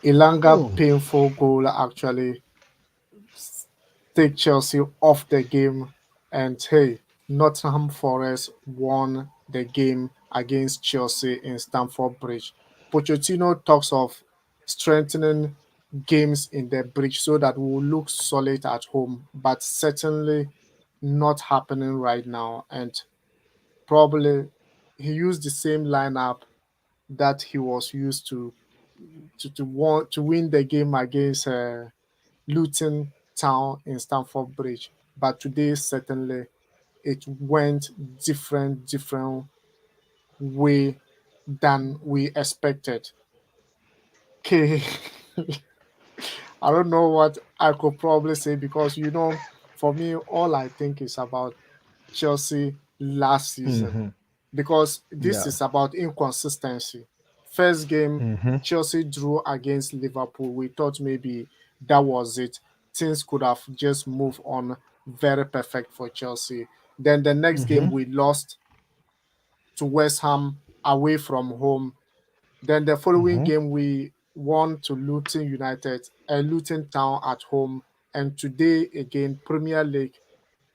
Elanga Oh. painful goal actually take Chelsea off the game, and hey, Nottingham Forest won the game against Chelsea in Stamford Bridge. Pochettino talks of strengthening games in the bridge so that we will look solid at home, but certainly not happening right now. And probably he used the same lineup that he was used to win the game against Luton Town in Stamford Bridge. But today certainly it went different way than we expected. Okay. I don't know what I could probably say because for me all I think is about Chelsea last season Mm-hmm. because this Yeah. is about inconsistency. First game, Mm-hmm. Chelsea drew against Liverpool. We thought maybe that was it. Things could have just moved on very perfect for Chelsea. Then the next game, Mm-hmm. we lost to West Ham away from home. Then the following Mm-hmm. game, we won to Luton United and Luton Town at home. And today, again, Premier League,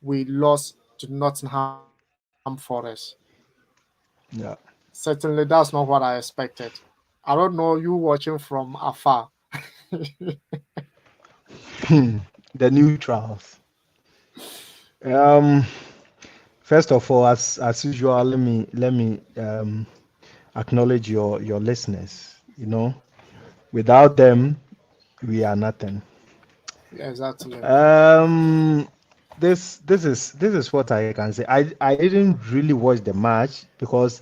we lost to Nottingham Forest. Yeah. Certainly, that's not what I expected. I don't know you watching from afar. The neutrals. Um, First of all, as usual, let me acknowledge your listeners. Without them, we are nothing. Exactly. Um, this is what I can say. I didn't really watch the match because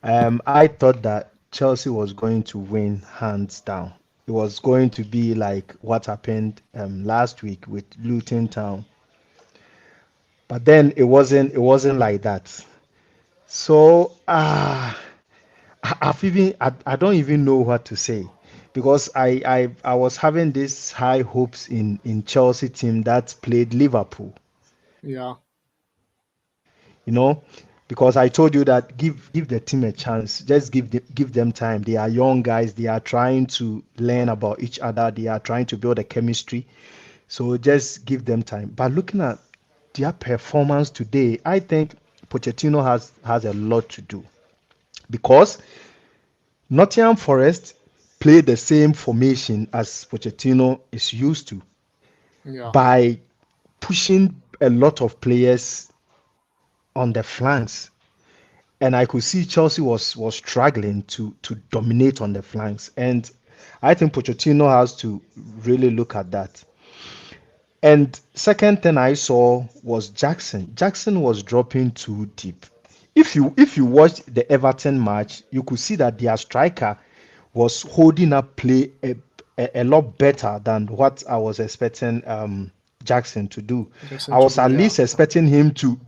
I thought that Chelsea was going to win hands down. It was going to be like what happened last week with Luton Town, but then it wasn't like that. So I don't even know what to say because I was having these high hopes in Chelsea team that played Liverpool, Yeah. you know, because I told you that give the team a chance, just give them time. They are young guys, they are trying to learn about each other, they are trying to build a chemistry, so just give them time. But looking at their performance today, I think Pochettino has a lot to do because Nottingham Forest play the same formation as Pochettino is used to Yeah. by pushing a lot of players on the flanks. And I could see Chelsea was struggling to dominate on the flanks. And I think Pochettino has to really look at that. And second thing I saw was Jackson. Jackson was dropping too deep. If you watch the Everton match, you could see that their striker was holding up play a lot better than what I was expecting Jackson to do. Jackson I to was do. at Yeah. least expecting him to.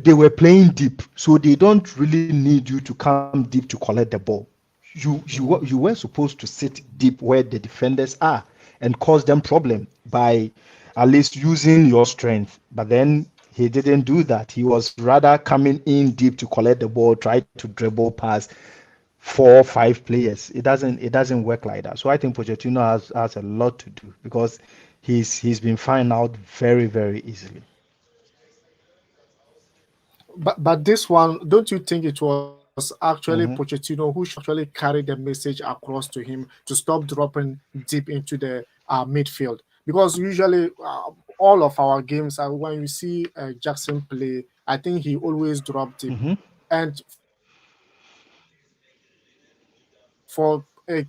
They were playing deep, so they don't really need you to come deep to collect the ball. You were supposed to sit deep where the defenders are and cause them problem by at least using your strength. But then he didn't do that. He was rather coming in deep to collect the ball, try to dribble past 4 5 players. It doesn't work like that. So I think Pochettino has a lot to do because he's been found out very easily. But this one, don't you think it was actually Hmm. Pochettino who should actually carry the message across to him to stop dropping deep into the midfield? Because usually all of our games, when you see Jackson play, I think he always drop deep. Hmm. And for a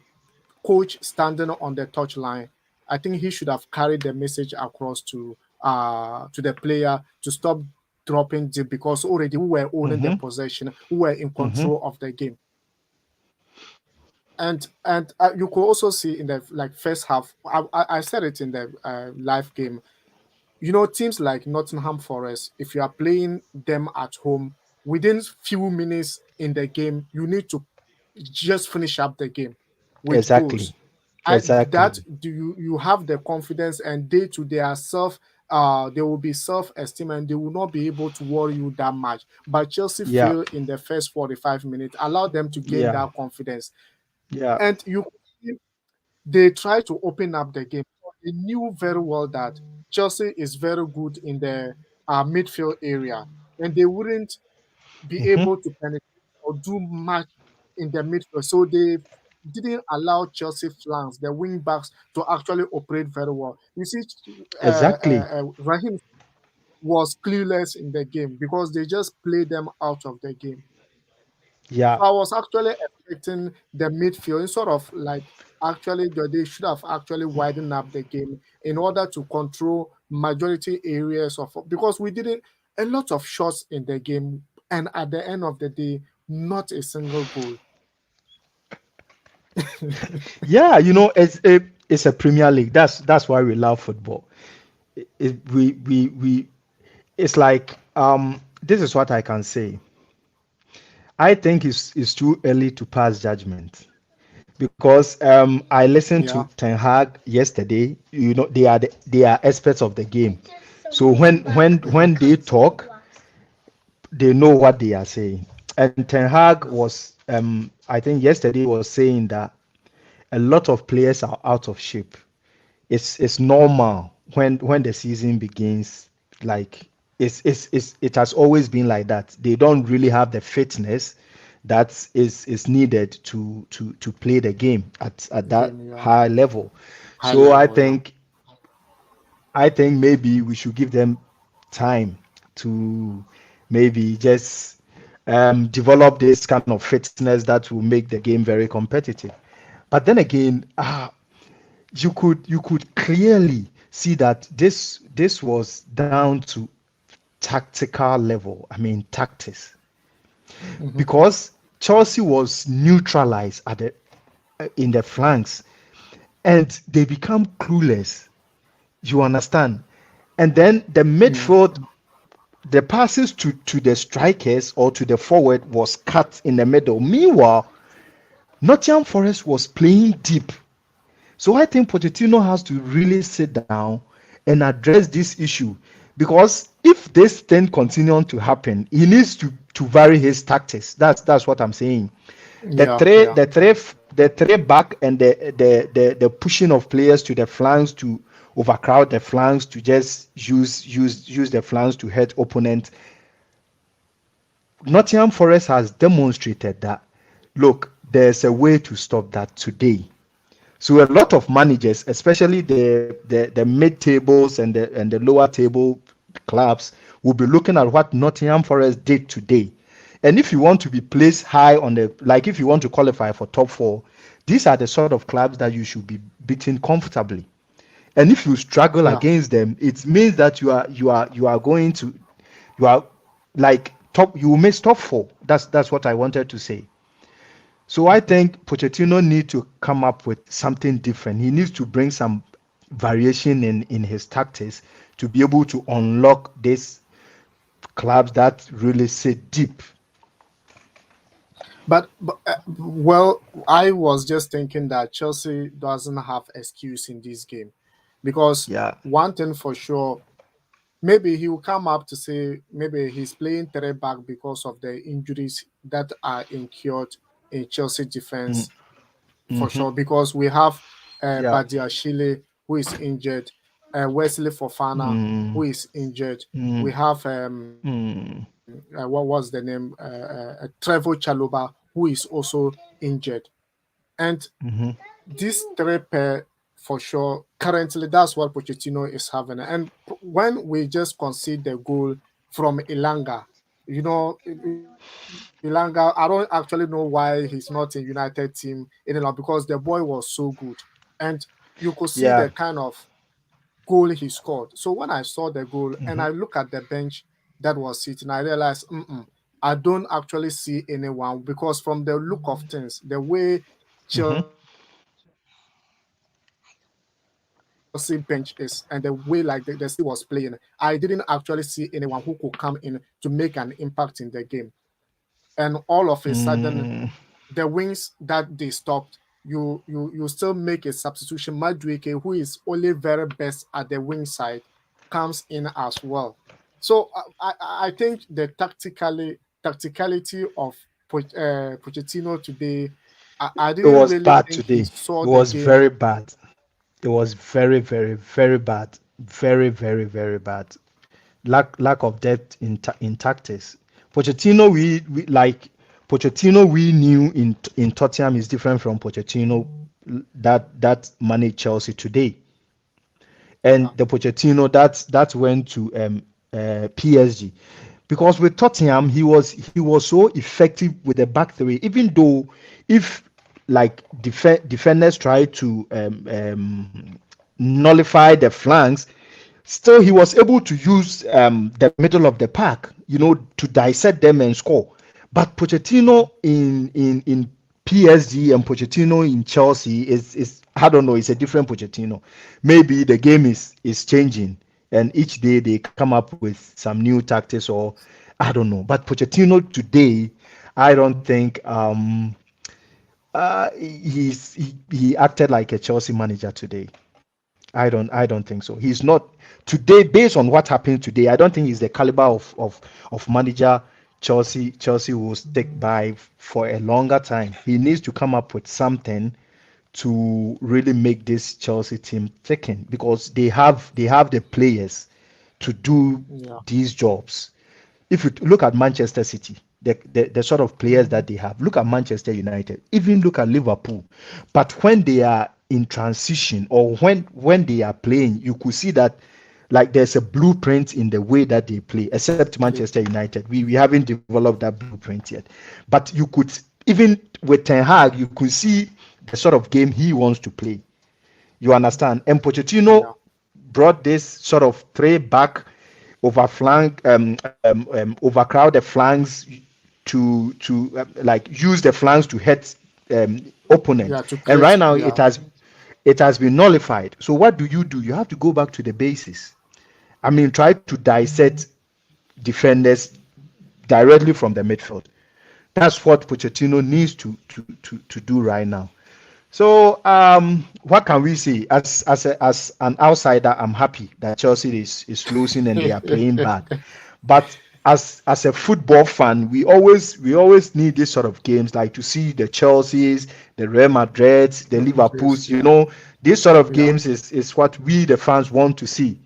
coach standing on the touchline, I think he should have carried the message across to the player to stop dropping deep because already we were owning the possession, we were in control of the Hmm. game. Hmm. And you could also see in the first half. I said it in the live game. Teams like Nottingham Forest, if you are playing them at home, within few minutes in the game, you need to just finish up the game with Exactly. goals. That Exactly. do you have the confidence and to their self they will be self-esteem and they will not be able to worry you that much. But Chelsea Yeah. fail in the first 45 minutes, allow them to gain Yeah. that confidence. Yeah. And they tried to open up the game. They knew very well that Chelsea is very good in the midfield area, and they wouldn't be Hmm. able to penetrate or do much in the midfield. So they didn't allow Chelsea flanks, the wing backs, to actually operate very well. You see, Exactly. Raheem was clueless in the game because they just played them out of the game. Yeah. So I was actually expecting the midfield, sort of like actually they should have actually widened up the game in order to control majority areas of, because we didn't a lot of shots in the game, and at the end of the day, not a single goal. Yeah, it's a Premier League. That's why we love football. We it's like this is what I can say. I think it's too early to pass judgment because I listened Yeah, to Ten Hag yesterday. They are experts of the game. So when they talk, they know what they are saying. And Ten Hag yeah, was I think yesterday was saying that a lot of players are out of shape. It's normal when the season begins. Like it has always been like that. They don't really have the fitness that is needed to play the game at that game, yeah, high level. high So level, yeah. I think maybe we should give them time to maybe just develop this kind of fitness that will make the game very competitive. But then again, you could clearly see that this was down to tactical level. I mean tactics, Hmm. because Chelsea was neutralized in the flanks, and they become clueless. You understand? And then the Yeah, midfield, the passes to the strikers or to the forward was cut in the middle. Meanwhile, Nottingham Forest was playing deep. So I think Pochettino has to really sit down and address this issue, because if this thing continues to happen, he needs to vary his tactics. That's what I'm saying. The yeah, three yeah. the three the three back and the pushing of players to the flanks to overcrowd the flanks to just use the flanks to hurt opponents. Nottingham Forest has demonstrated that, look, there's a way to stop that today. So a lot of managers, especially the mid tables and the lower table clubs, will be looking at what Nottingham Forest did today. And if you want to be placed high on the, like if you want to qualify for top four, these are the sort of clubs that you should be beating comfortably. And if you struggle Yeah. against them, it means that you are going to, you are like top, you will miss top four. That's what I wanted to say. So I think Pochettino needs to come up with something different. He needs to bring some variation in his tactics to be able to unlock these clubs that really sit deep. But well, I was just thinking that Chelsea doesn't have excuse in this game, because Yeah. one thing for sure, maybe he will come up to say maybe he's playing three back because of the injuries that are incurred in Chelsea Mm, defense for mm-hmm. sure. Because we have Yeah. Badiashile, who is injured, Wesley Fofana, Mm, who is injured. mm, We have mm, what was the name? Trevor Chaloba, who is also injured. And mm-hmm. these three pair, for sure, currently that's what Pochettino is having. And when we just concede the goal from Elanga, Elanga, I don't actually know why he's not in United team anymore, because the boy was so good. And you could see the kind Yeah. of goal he scored. So when I saw the goal and I Mm-hmm. look at the bench that was sitting, I realized, I don't actually see anyone, because from the look of things, the way Mm-hmm. Chelsea bench is and the way like the city was playing, I didn't actually see anyone who could come in to make an impact in the game. And all of a sudden, the wings that they Mm, stopped, you still make a substitution. Madueke, who is only very best at the wing side, comes in as well. So I think the tacticality of Pochettino today, I It didn't was really bad think he today. saw It the was game. very bad. It was very, very, very bad. Very, very, very bad. Lack of depth in tactics. Pochettino, we like Pochettino we knew in Tottenham is different from Pochettino that managed Chelsea today. And Yeah, the Pochettino that went to PSG, because with Tottenham he was so effective with the back three. Even though if like defenders try to nullify the flanks, still he was able to use the middle of the pack, to dissect them and score. But Pochettino in PSG and Pochettino in Chelsea is I don't know, it's a different Pochettino. Maybe the game is changing, and each day they come up with some new tactics, or I don't know. But Pochettino today, I don't think he acted like a Chelsea manager today. I don't think so. He's not today, based on what happened today. I don't think he's the caliber of manager Chelsea will stick by for a longer time. He needs to come up with something to really make this Chelsea team thicken, because they have the players to do yeah, these jobs. If you look at Manchester City, the sort of players that they have, look at Manchester United, even look at Liverpool. But when they are in transition, or when they are playing, you could see that like there's a blueprint in the way that they play, except play. Manchester United. We haven't developed that blueprint yet. But you could, even with Ten Hag, you could see the sort of game he wants to play. You understand? And Pochettino Yeah, brought this sort of three back, overcrowd the flanks to like use the flanks to hit opponent. yeah, to And right create. now Yeah, it has been nullified. So what do? You have to go back to the basis. I mean, try to dissect defenders directly from the midfield. That's what Pochettino needs to do right now. So, what can we say? As an outsider, I'm happy that Chelsea is losing and they are playing bad. But as a football fan, we always need this sort of games, like to see the Chelseas, the Real Madrids, the Madrid. Liverpools. Yeah, This sort of yeah. games is what we the fans want to see.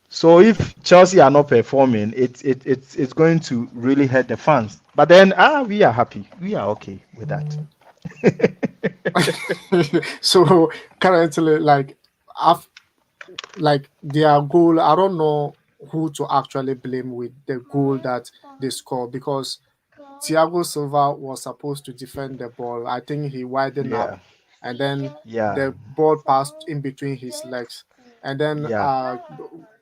So if Chelsea are not performing, it's going to really hurt the fans. But then we are happy. We are okay with that. So currently, af like their goal, I don't know who to actually blame with the goal that they score, because Thiago Silva was supposed to defend the ball. I think he widened up, Yeah. and then Yeah. the ball passed in between his legs, and then Yeah.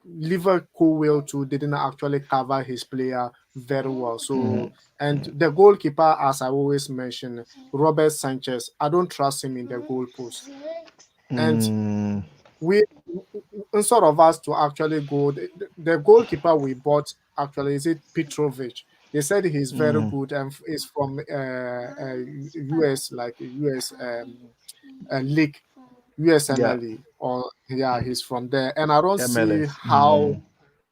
Liverpool too didn't actually cover his player very well. Mm, So, and the goalkeeper, as I always mention, Robert Sanchez, I don't trust him in the goal post, and mm, we instead of us to actually go, the goalkeeper we bought, actually, is it Petrovic? They said he's very mm. good and is from US, like US league, Yeah. USMLE, or yeah, he's from there, and I don't see MLS. how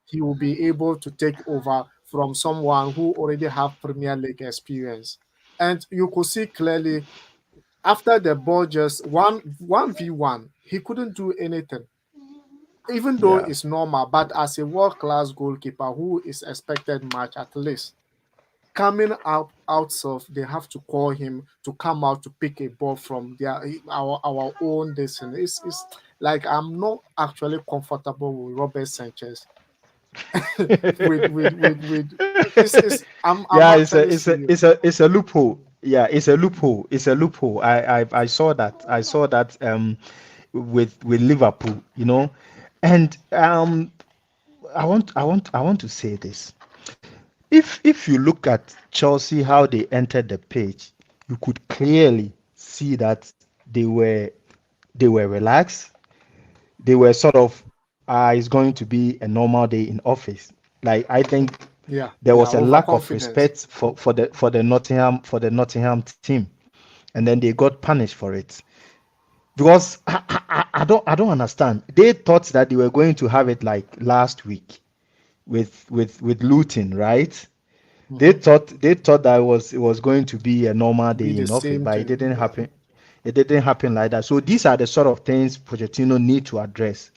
he will be able to take over from someone who already have Premier League experience. And you could see clearly after the ball just one v one, he couldn't do anything, even though Yeah. it's normal. But as a world class goalkeeper who is expected much, at least coming out of, they have to call him to come out to pick a ball from our own destiny. It's like I'm not actually comfortable with Robert Sanchez. With it's I'm Yeah, it's a actually it's a serious. it's a it's a loophole. Yeah, it's a loophole. It's a loophole. I saw that. I saw that with Liverpool, and I want to say this. If you look at Chelsea, how they entered the pitch, you could clearly see that they were relaxed. They were sort of, it's going to be a normal day in office. Like, I think Yeah, there yeah, was a lack of overconfidence. respect for the Nottingham team, and then they got punished for it, because I don't understand. They thought that they were going to have it like last week with Luton, right? They thought that it was going to be a normal Be day the in office, same but it thing. didn't Yeah. happen. It didn't happen like that. So these are the sort of things Pochettino need to address: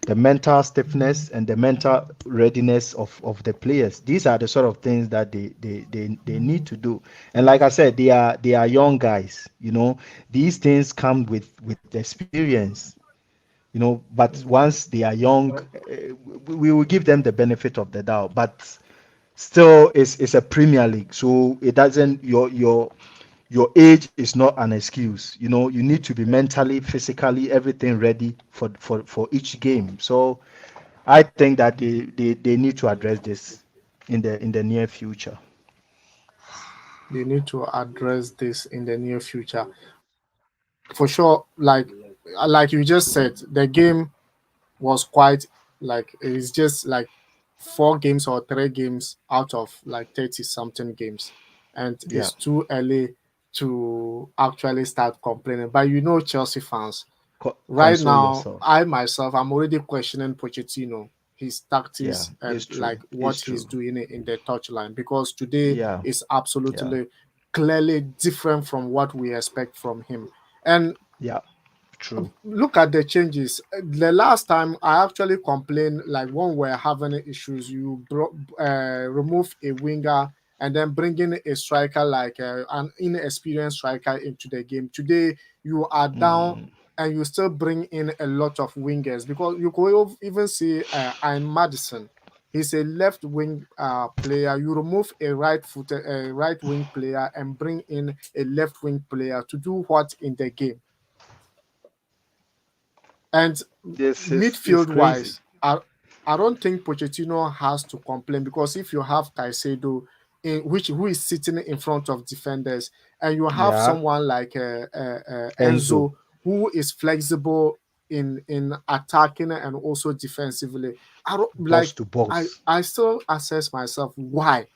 the mental stiffness and the mental readiness of the players. These are the sort of things that they need to do. And like I said, they are young guys. These things come with experience. But once they are young, we will give them the benefit of the doubt. But still, it's a Premier League, so it doesn't your age is not an excuse. You need to be mentally, physically, everything ready for each game. So I think that they need to address this in the near future. They need to address this in the near future. For sure, like you just said, the game was quite like it's just like 4 games or 3 games out of like 30 something games, and Yeah, it's too early to actually start complaining. But Chelsea fans, right console now, yourself. I myself, I'm already questioning Pochettino, his Yeah, tactics, and it's true. like It's what he's true. doing in the touchline, because today Yeah, is yeah, absolutely clearly different from what we expect from him. And yeah. True. look at the changes. The last time I actually complained, like when we're having issues, remove a winger and then bring in a striker like an inexperienced striker into the game. Today, you are down Mm, and you still bring in a lot of wingers, because you could even see Ian Madison. He's a left wing player. You remove a right wing player and bring in a left wing player to do what in the game? And this is midfield crazy. wise, I don't think Pochettino has to complain, because if you have Caicedo, who is sitting in front of defenders, and you have Yeah, someone like Enzo, Enzo, who is flexible in attacking and also defensively, I don't boss like. to I boss. I still assess myself why,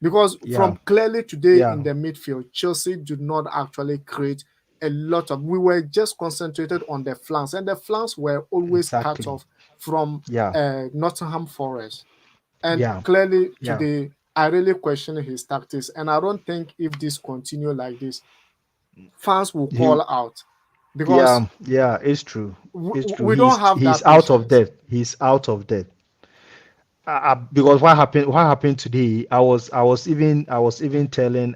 because Yeah, from clearly today yeah, in the midfield, Chelsea did not actually create a lot of. We were just concentrated on the flanks, and the flanks were always cut exactly. off from Yeah, Nottingham Forest. And yeah. clearly Yeah. today, I really question his tactics, and I don't think if this continue like this, fans will He, call out, because yeah, it's true. It's true. we don't He's have he's that out of patience. depth. He's out of depth. Because what happened today, I was even telling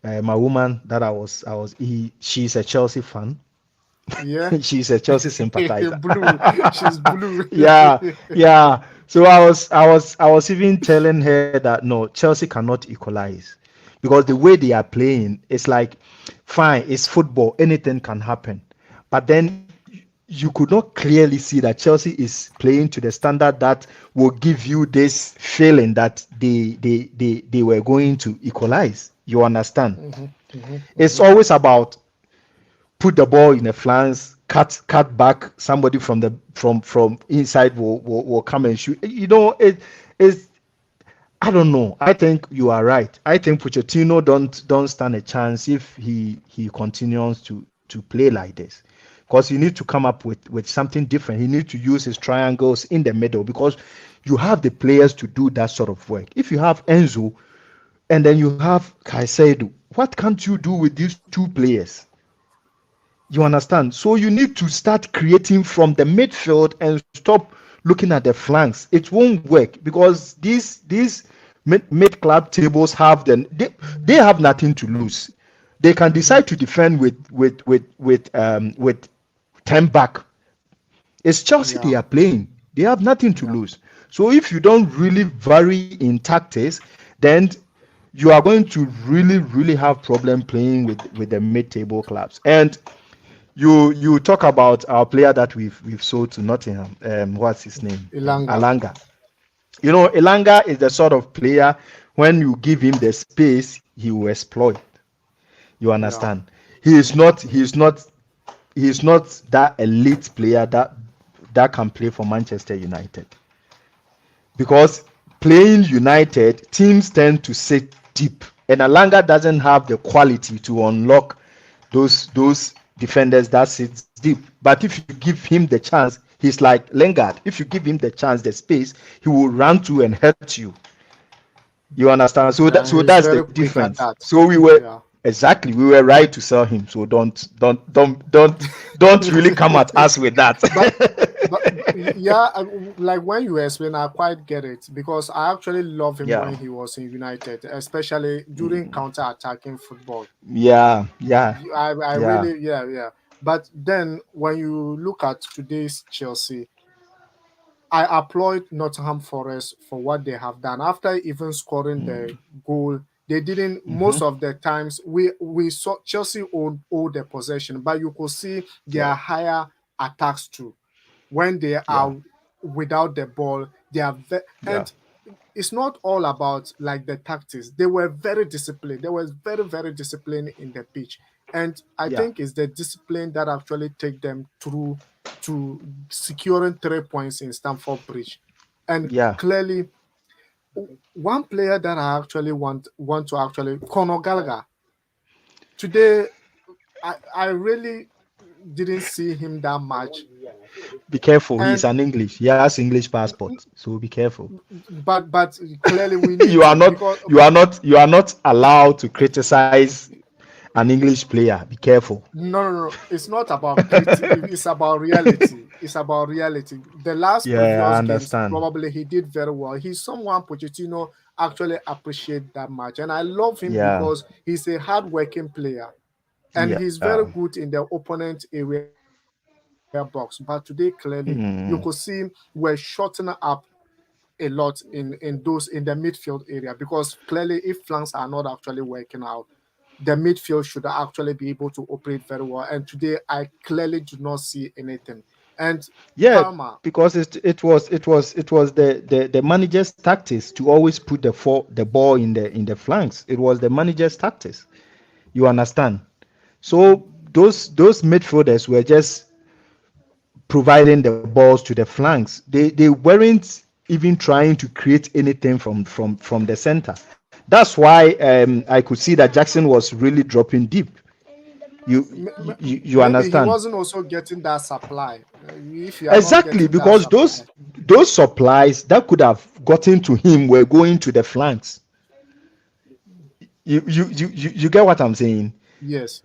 my woman that she's a Chelsea fan. Yeah. She's a Chelsea sympathizer. Blue. She's blue. Yeah, yeah. So I was even telling her that no, Chelsea cannot equalize because the way they are playing, it's like fine, it's football, anything can happen. But then you could not clearly see that Chelsea is playing to the standard that will give you this feeling that they were going to equalize. You understand? Mhm, mhm, It's mhm. always about put the ball in the flanks, cut back. Somebody from inside will come and shoot. Is I don't know. I think you are right. I think Pochettino don't stand a chance if he continues to play like this, because you need to come up with something different. He needs to use his triangles in the middle, because you have the players to do that sort of work. If you have Enzo and then you have Caicedo, what can't you do with these two players? You understand? So you need to start creating from the midfield and stop looking at the flanks. It won't work because these mid club tables they have nothing to lose. They can Mhm. decide to defend with 10 back. It's Chelsea Yeah, they are playing. They have nothing to yeah. lose. So if you don't really vary in tactics, then you are going to really have problem playing with the mid-table clubs. And you talk about our player that we've sold to Nottingham. What's his name? Elanga. Alanga. Elanga is the sort of player when you give him the space, he will exploit. You Yeah. understand? He is not. He is not. He is not that elite player that can play for Manchester United, because playing United teams tend to sit deep, and Alanga doesn't have the quality to unlock those defenders that sits deep. But if you give him the chance, he's like Lingard. If you give him the chance, the space, he will run to and hurt you. You understand? So and he's that's the very quick at difference. that. So we were Yeah. exactly we were right to sell him. So don't really come at us with that. but but yeah, like when you explain, I quite get it because I actually love him Yeah. when he was in United, especially during counter-attacking football. Yeah. Yeah. I Yeah. really, yeah. But then when you look at today's Chelsea, I applaud Nottingham Forest for what they have done. After even scoring the goal, they didn't. Mm-hmm. Most of the times, we saw Chelsea own the possession, but you could see Yeah. their higher attacks too when they Yeah. are without the ball. They are Yeah. and it's not all about like the tactics. They were very disciplined. They were very disciplined in the pitch, and I Yeah. think it's the discipline that actually take them through to securing 3 points in Stamford Bridge. And Yeah. clearly, one player that I actually want to actually Conor Gallagher today. I really didn't see him that much, Be careful. He's and an English. He has English passport. So be careful. but clearly we need you are to not because you are not allowed to criticize an English player. Be careful. no. It's not about it's about reality. It's about reality. The last Yeah, I previous games, understand. probably he did very well. He's someone Pochettino actually appreciate that much, and I love him Yeah. because he's a hardworking player and Yeah. he's very good in the opponent area box. But today, clearly, you could see Mm. we're shortening up a lot in those in the midfield area because clearly if flanks are not actually working out, the midfield should actually be able to operate very well. And today I clearly do not see anything. And Yeah, Palmer, because it was the manager's tactics to always put the ball in the flanks. It was the manager's tactics. You understand? So those midfielders were just providing the balls to the flanks. They weren't even trying to create anything from the center. That's why I could see that Jackson was really dropping deep. You maybe he understand? wasn't also getting that supply. If you are not Exactly, getting that because supply, those supplies that could have gotten to him were going to the flanks. You get what I'm saying? yes.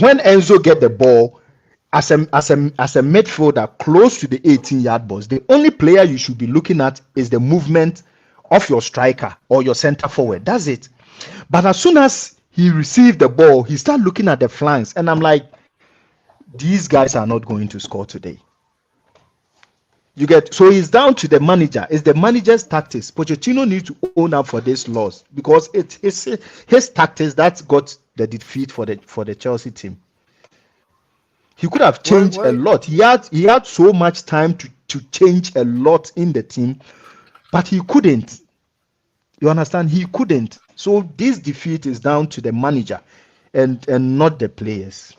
When Enzo get the ball as a midfielder close to the 18-yard box, the only player you should be looking at is the movement of your striker or your center forward. That's it. But as soon as he received the ball, he started looking at the flanks, and I'm like, these guys are not going to score today. You get, so it's down to the manager. It's the manager's tactics. Pochettino needs to own up for this loss because it's his tactics that got the defeat for the Chelsea team. He could have changed a well, lot. He had so much time to change a lot in the team, but he couldn't. You understand? He couldn't. So this defeat is down to the manager and not the players.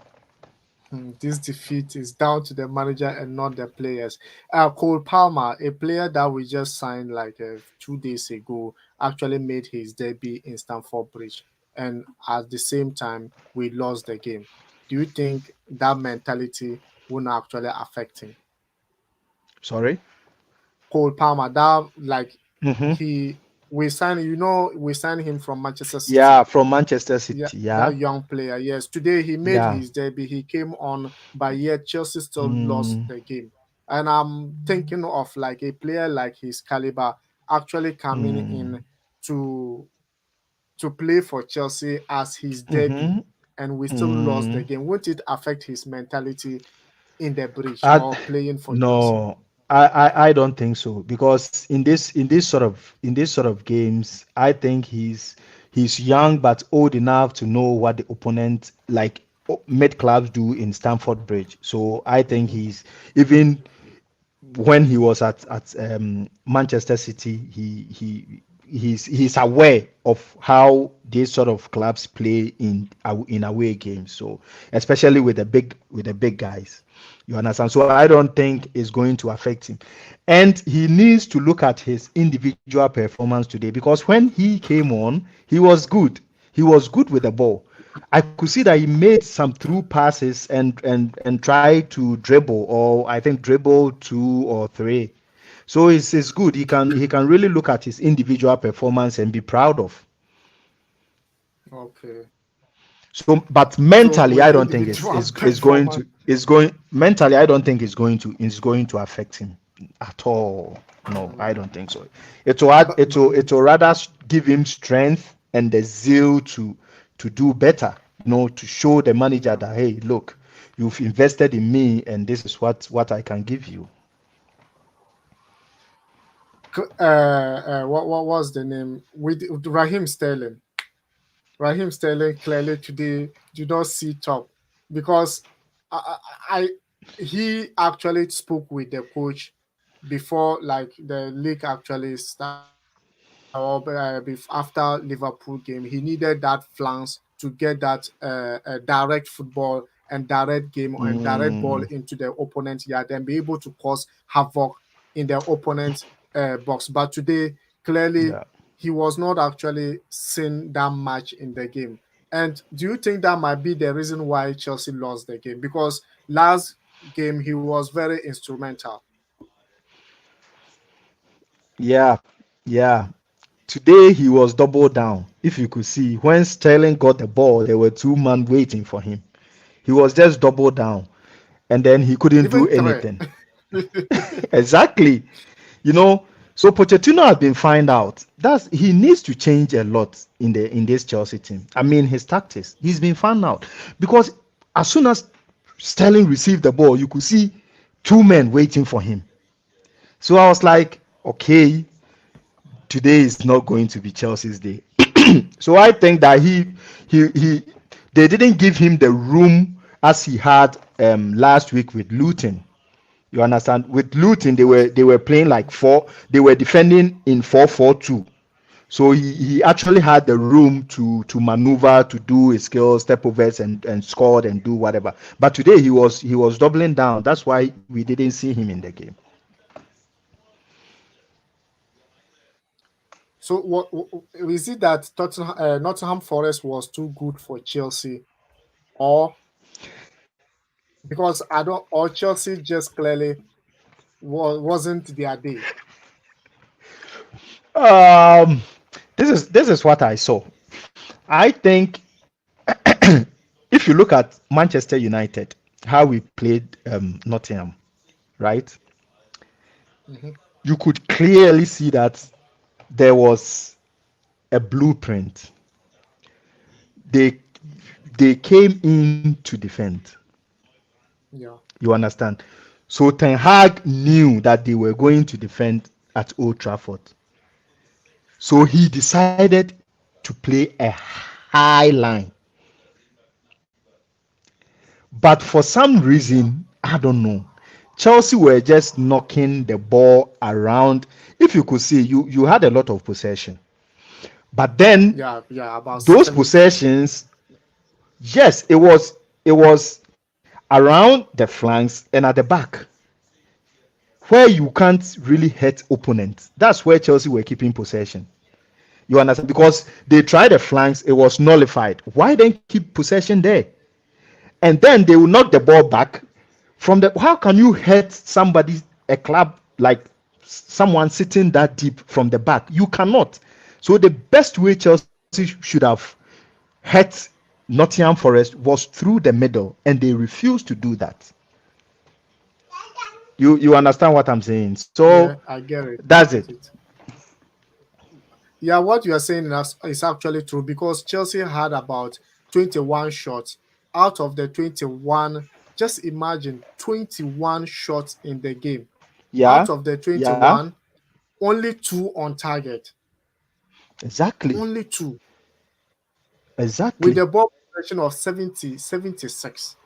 this defeat is down to the manager and not the players. Cole Palmer, a player that we just signed like 2 days ago, actually made his debut in Stamford Bridge, and at the same time, we lost the game. Do you think that mentality will not actually affect him? Sorry. Cole Palmer, that like Hmm. he we signed him from Manchester City. Yeah, from Manchester Yeah, City. Yeah. that young player. Yes, today he made Yeah. his debut. He came on, but yet Chelsea still lost Mm, the game. And I'm thinking of like a player like his caliber actually coming mm, in to play for Chelsea as his debut, mm-hmm, and we still lost the mm. game. Won't it affect his mentality in the bridge I, or playing for Chelsea? no, I don't think so because in this sort of games, I think he's young but old enough to know what the opponent like mid clubs do in Stamford Bridge. So I think Mhm. he's even when he was at Manchester City, he's aware of how these sort of clubs play in away games. So especially with the big guys, you understand. So I don't think it's going to affect him, and he needs to look at his individual performance today because when he came on, he was good. He was good with the ball. I could see that he made some through passes and tried to dribble or I think dribble two or three. So it's good. He can really look at his individual performance and be proud of. Okay. So, but So mentally, with I the don't think individual it's going performance. to it's going mentally. I don't think it's going to affect him at all. No, I Mm, don't think so. It will but rather give him strength and the zeal to do better. To show the manager yeah. that, hey, look, you've invested in me, and this is what I can give you. What was the name with Raheem Sterling? Raheem Sterling clearly today do not see top because I he actually spoke with the coach before like the league actually started after Liverpool game. He needed that flanks to get that direct football and direct game and direct ball Mm, into the opponent yard and be able to cause havoc in the opponent box. But today, clearly, yeah. he was not actually seen that much in the game. And do you think that might be the reason why Chelsea lost the game? Because last game he was very instrumental. Yeah, yeah. Today he was double down. If you could see, when Sterling got the ball, there were two men waiting for him. He was just double down, and then he couldn't do Even three. anything. Exactly. You know, so Pochettino has been found out. That's he needs to change a lot in this Chelsea team. I mean, his tactics. He's been found out because as soon as Sterling received the ball, you could see two men waiting for him. So I was like, okay, today is not going to be Chelsea's day. So I think that he they didn't give him the room as he had last week with Luton. You understand? With Luton, they were Yes. they were playing like four. They were defending in 4-4-2. So he actually had the room to maneuver, to do his skills, step overs and score and do whatever. But today he was doubling down. That's why we didn't see him in the game. So is it that Nottingham Forest was too good for Chelsea, or because I don't, or Chelsea just clearly wasn't their day? Um, this is what I saw. I think if you look at Manchester United, how we played Nottingham, right? Mhm. You could clearly see that there was a blueprint. They they came in to defend. Yeah. You understand? So Ten Hag knew that they were going to defend at Old Trafford. So he decided to play a high line. But for some Yeah. reason, I don't know. Chelsea were just knocking the ball around. If you could see, you had a lot of possession. But then Yeah. About those 70. possessions, yes, it was around the flanks and at the back where you can't really hurt opponents. That's where Chelsea were keeping possession. You understand? Because they tried the flanks, it was nullified. Why then keep possession there? And then they will knock the ball back from the. How can you hurt somebody, a club like someone sitting that deep from the back? You cannot. So the best way Chelsea should have hurt Nottingham Forest was through the middle, and they refused to do that. You understand what I'm saying? So Yeah, I get it. I that's get it. it. Yeah, what you are saying is actually true because Chelsea had about 21 shots. Out of the 21, just imagine 21 shots in the game. Yeah, Out of the yeah, 21, only two on target. exactly, Only two. With exactly. the ball possession of 76.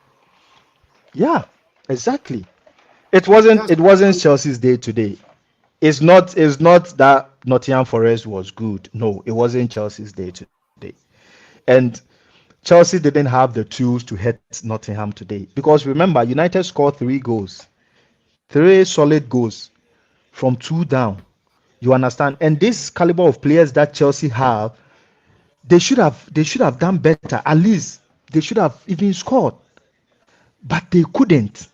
Yeah, exactly. It That's wasn't Chelsea's day today. It's not that Nottingham Forest was good. No, it wasn't Chelsea's day today. And Chelsea didn't have the tools to hit Nottingham today because remember, United scored 3 goals, 3 solid goals from two down. You understand? And this caliber of players that Chelsea have, they should have done better. At least they should have even scored, but they couldn't.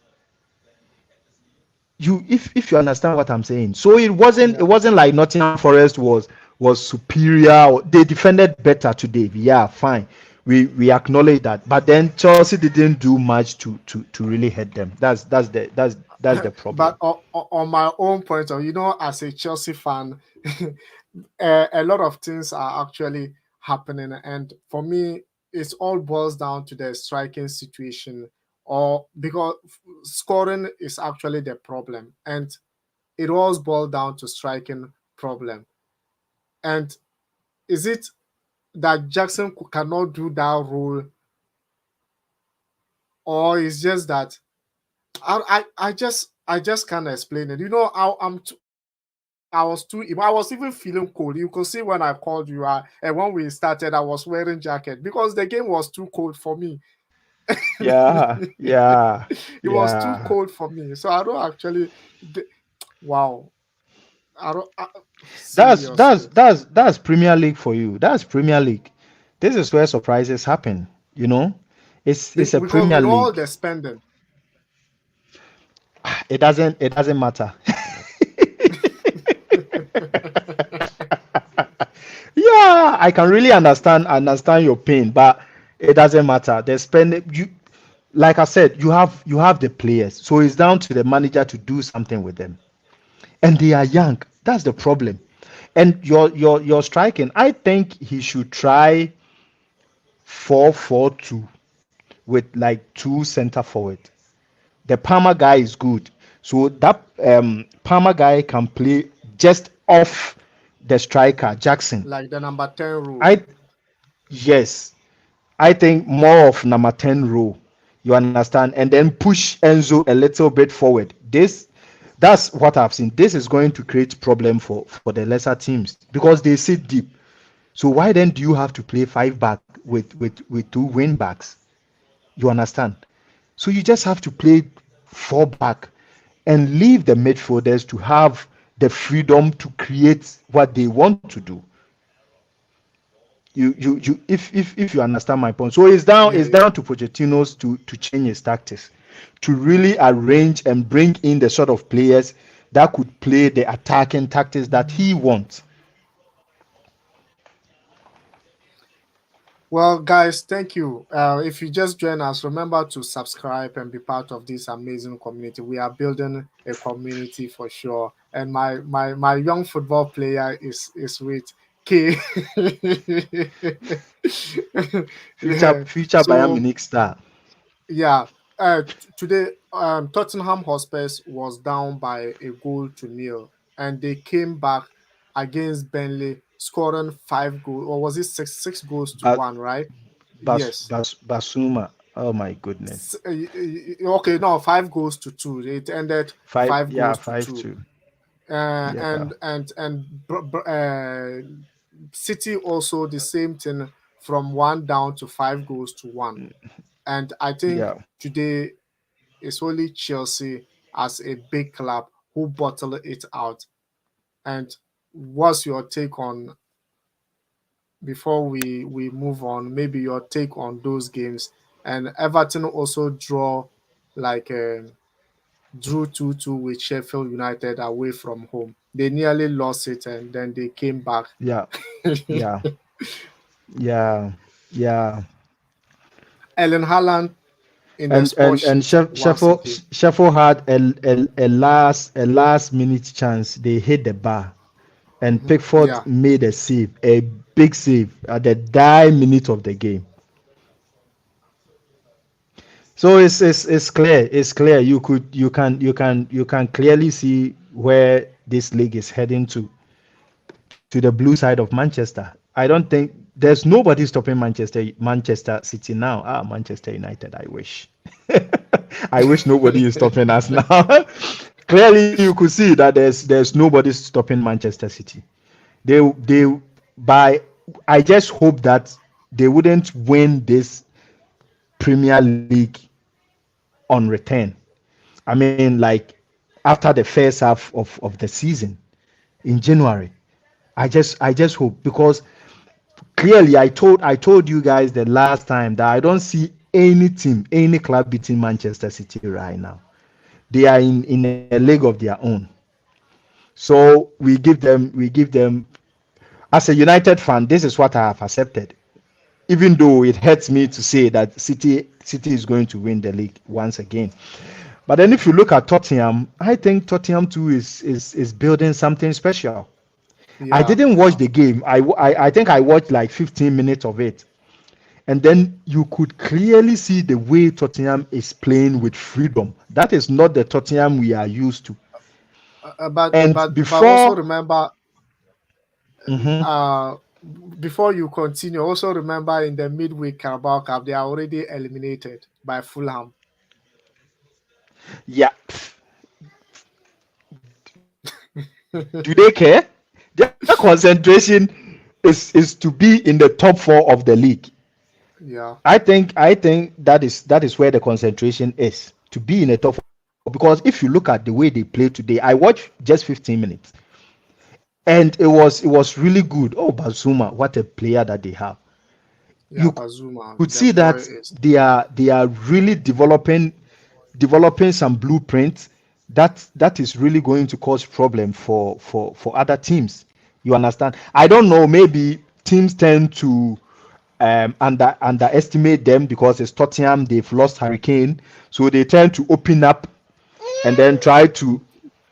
if you understand what I'm saying. So it Yeah. wasn't like Nottingham Forest was superior. They defended better today. Yeah, fine. We acknowledge that. But then Chelsea didn't do much to really hit them. That's the But problem. on my own point of, as a Chelsea fan, a lot of things are actually happening, and for me, it all boils down to the striking situation, or because scoring is actually the problem, and it all boils down to striking problem. And is it that Jackson cannot do that role, or is just that I just can't explain it. I was even feeling cold. You could see when I called you, and when we started, I was wearing jacket because the game was too cold for me. Yeah, yeah, It was too yeah. cold for me, so I don't actually. Wow, I don't That's that's seriously that's that's Premier League for you. That's Premier League. This is where surprises happen. You know, it's a because Premier with all League. the spending, It doesn't matter. Yeah, I can really understand your pain, but it doesn't matter. They spend you, like I said, you have the players, so it's down to the manager to do something with them, and they are young. That's the problem. And your striking, I think he should try 4-4-2 with like two center forward. The Palmer guy is good, so that Palmer guy can play just off the striker Jackson. like the number 10 rule. I Yes, I think more of number 10 role. You understand? And then push Enzo a little bit forward. That's what I've seen. This is going to create problem for the lesser teams because they sit deep. So why then do you have to play five back with two wing backs? You understand? So you just have to play four back and leave the midfielders to have the freedom to create what they want to do. If you understand my point. So Yeah, it's yeah. down to Pochettino's to change his tactics, to really arrange and bring in the sort of players that could play the attacking tactics that he wants. Well, guys, thank you. If you just join us, remember to subscribe and be part of this amazing community. We are building a community for sure. And my young football player is with K. Future Yeah. future Bayern So Munich star. yeah, today Tottenham Hotspurs was down by a goal to nil, and they came back against Burnley, scoring 5 goals, or was it six goals to But one, right? Yes. Basuma. Oh my goodness. Okay, no, 5 goals to 2. It ended Five, five yeah, goals to five two. two. Yeah. And City also the same thing, from one down to 5 goals to 1. And I think Yeah. today it's only Chelsea as a big club who bottle it out. And what's your take on, before we move on, maybe your take on those games? And Everton also drew 2-2 with Sheffield United away from home. They nearly lost it and then they came back. Yeah. Yeah. Yeah. Yeah. Ellen Haaland in the sport And sheet once Sheffield again. Sheffield had a last minute chance. They hit the bar, and Pickford Yeah. made a big save at the die minute of the game. So it's clear. It's clear. You can clearly see where this league is heading to the blue side of Manchester. I don't think there's nobody stopping Manchester City now. Manchester United. I wish. I wish nobody is stopping us now. Clearly, you could see that there's nobody stopping Manchester City. They by I just hope that they wouldn't win this Premier League on return. I mean, like after the first half of the season in January. I just hope, because clearly I told you guys the last time that I don't see any team, any club beating Manchester City right now. They are in a league of their own. So we give them as a United fan, this is what I have accepted. Even though it hurts me to say that City is going to win the league once again. But then if you look at Tottenham, I think Tottenham too is building something special. I Yeah, didn't watch yeah. the game. I think I watched like 15 minutes of it. And then you could clearly see the way Tottenham is playing with freedom. That is not the Tottenham we are used to. And But also before, remember, mhm, uh, before you continue, also remember in the midweek Carabao Cup they are already eliminated by Fulham. yeah, do they care? Their concentration is to be in the top four of the league. Yeah, I think that is where the concentration is to be in the top four. Because if you look at the way they play today, I watched just 15 minutes, and it was really good. Oh, Bazuma, what a player that they have! yeah. You could see Bazuma, that the boy is. they are really developing some blueprints that is really going to cause problem for other teams. You understand? I don't know. Maybe teams tend to underestimate them because it's Tottenham. They've lost Hurricane, so they tend to open up and then try to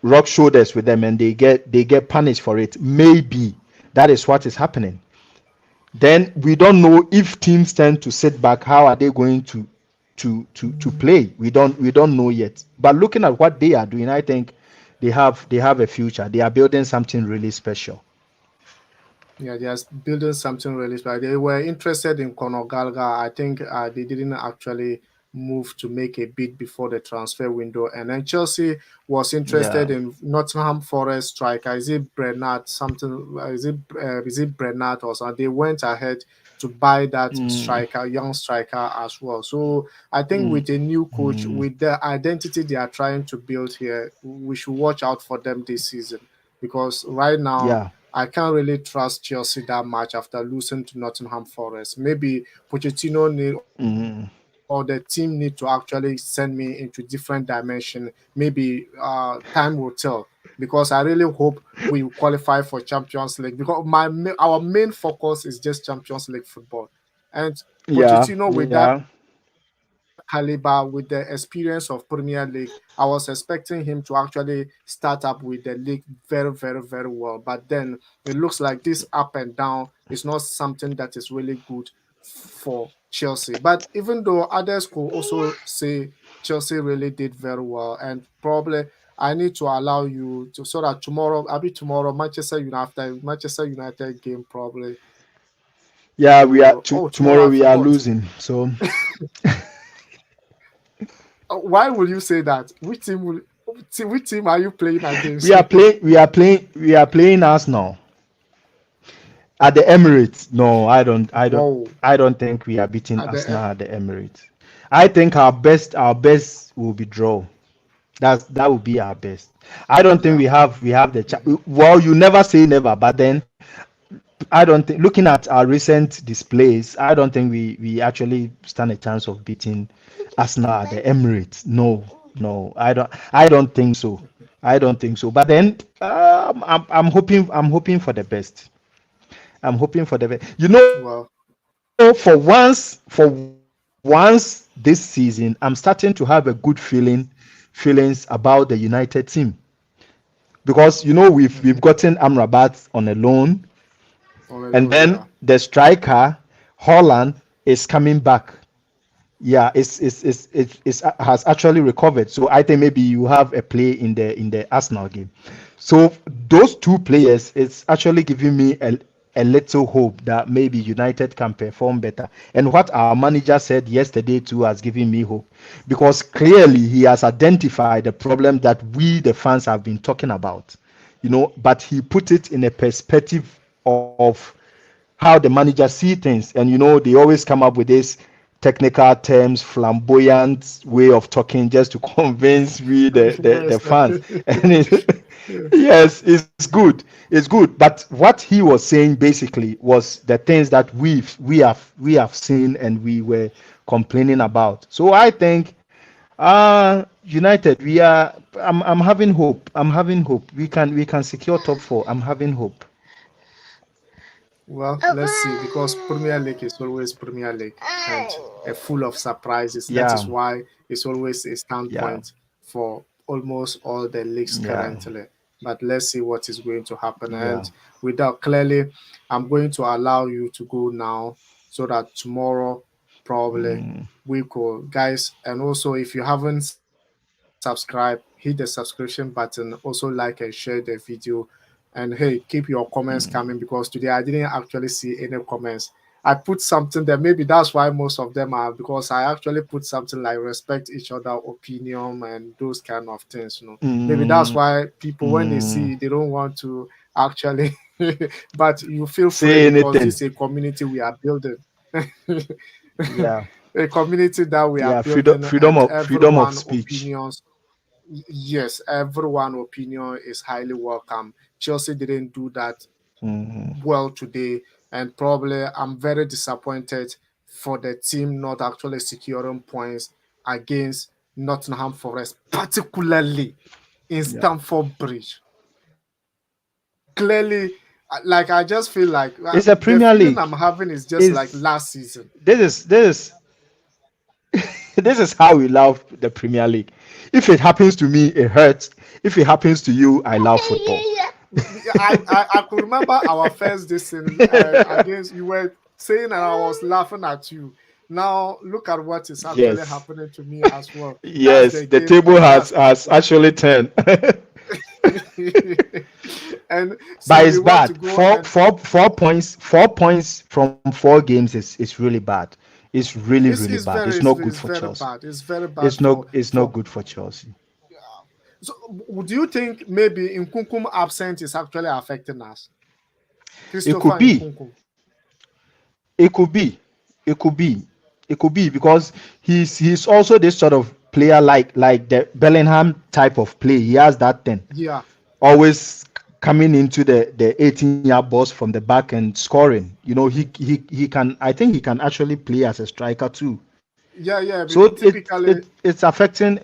rub shoulders with them, and they get punished for it. Maybe that is what is happening. Then we don't know if teams tend to sit back. How are they going to play? We don't know yet. But looking at what they are doing, I think they have a future. They are building something really special. Yeah, they are building something really special. They were interested in Conor Gallagher. I think they didn't actually move to make a bid before the transfer window. And then Chelsea was interested Yeah. in Nottingham Forest striker. Is it Bernard? Something? Is it Bernard or something? They went ahead to buy that Mm, striker, young striker as well. So I think mm, with a new coach, mm, with the identity they are trying to build here, we should watch out for them this season because right now yeah. I can't really trust Chelsea that much after losing to Nottingham Forest. Maybe Pochettino need or the team Mm, need to actually send me into different dimension. Maybe time will tell because I really hope we qualify for Champions League because our main focus is just Champions League football. And yeah. Pochettino with that Yeah. caliber, with the experience of Premier League, I was expecting him to actually start up with the league very, very, very well. But then it looks like this up and down is not something that is really good for Chelsea. But even though others could also say Chelsea really did very well, and probably I need to allow you to so that tomorrow, I'll be tomorrow, Manchester United after Manchester United game probably Yeah. you We are will. Oh, tomorrow tomorrow. I We are forgot. losing. So Why would you say that? Which team are you playing against? we are playing. We are playing. We are playing Arsenal at the Emirates. No, I don't. I don't. Whoa. I don't think we are beating At the Arsenal at the Emirates. I think our best will be draw. That would be our best. I don't think yeah. we have the well, you never say never, but then I don't think looking at our recent displays, I don't think we actually stand a chance of beating Arsenal at the Emirates. No, no, I don't think so. I don't think so. But then I'm hoping for the best. I'm hoping for the best. Well, For once this season, I'm starting to have a good feelings about the United team because we've mhm. gotten Amrabat on a loan, On a and loan, then yeah. the striker Holland is coming back. Yeah, it's has actually recovered. So I think maybe you have a play in the Arsenal game. So those two players, it's actually giving me a little hope that maybe United can perform better. And what our manager said yesterday too has given me hope because clearly he has identified the problem that we the fans have been talking about. But he put it in a perspective of how the manager see things, and they always come up with this technical terms, flamboyant way of talking just to convince we the Yes. fans. And yes, it's good, but what he was saying basically was the things that we have seen and we were complaining about. So I think United, we are. I'm having hope. I'm having hope. We can secure top four. I'm having hope. Well, let's see, because Premier League is always Premier League and full of surprises. That Yeah, is why it's always a yeah, standpoint for almost all the leagues yeah, currently. But let's see what is going to happen. yeah. And without clearly, I'm going to allow you to go now so that tomorrow probably Mm, we could, guys. And also, if you haven't subscribed, hit the subscription button. Also, like and share the video. And hey, keep your comments coming, mm, because today I didn't actually see any comments. I put something there. Maybe that's why most of them are, because I actually put something like respect each other opinion and those kind of things. Maybe that's mm, why people, when they mm. see, they don't want to actually. But you feel free, Say because anything. this is a community we are building. Yeah, A community that we are yeah. Freedom, building, freedom and of freedom of everyone speech. opinions. Yes, everyone opinion is highly welcome. Chelsea didn't do that Mm, well today, and probably I'm very disappointed for the team not actually securing points against Nottingham Forest, particularly in yeah. Stamford Bridge. Clearly, like I just feel like It's a the Premier feeling I'm League. having is just like Is last season. this this is how we love the Premier League. If it happens to me, it hurts. If it happens to you, I love football. I could remember our first listen against you were saying, and I was laughing at you. Now look at what is actually Yes, happening to me as well. That's yes. the The game, table and has that's has football. actually turned. And so But we it's want to bad. go and 4 points. 4 points from 4 games is really bad. It's really really it's bad. very It's not good it's for very Chelsea. bad. It's very bad It's not for. good for Chelsea. So do you think maybe Nkunkum absent is actually affecting us? It Christopher could be. Nkunkum. It could be. It could be. It could be because he's also this sort of player like the Bellingham type of play. He has that thing. Yeah, Always coming into the 18-yard box from the back and scoring. He can. I think he can actually play as a striker too. yeah, yeah. So Typically, it's affecting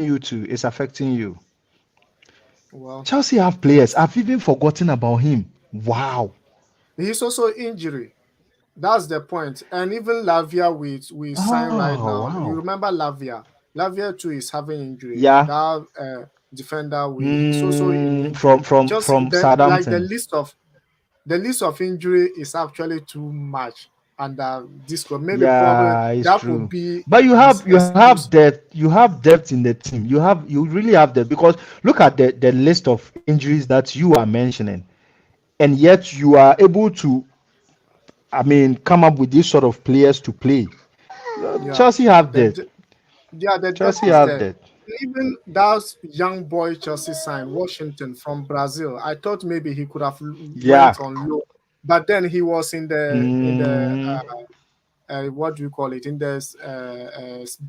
you too. It's affecting you. well, Chelsea have players. let's. I've even forgotten about him. Wow. He's also injury. That's the point. And even Lavia, we sign right Oh now. You wow. remember Lavia? Lavia too is having injury. Yeah. That defender, he's also in From injury. from Just from like Southampton. the list of injury is actually too much. And this could maybe probably Yeah, it's that could true. be But you his have you have excuse. depth. You have depth in the team. You really have depth because look at the list of injuries that you are mentioning, and yet you are able to, I mean, come up with these sort of players to play. Yeah, Chelsea have the depth. de- yeah, the depth Chelsea is have there. depth. Even that young boy Chelsea signed, Washington from Brazil. I thought maybe he could have Yeah. went on loan, but then he was in the Mm, what do you call it, in the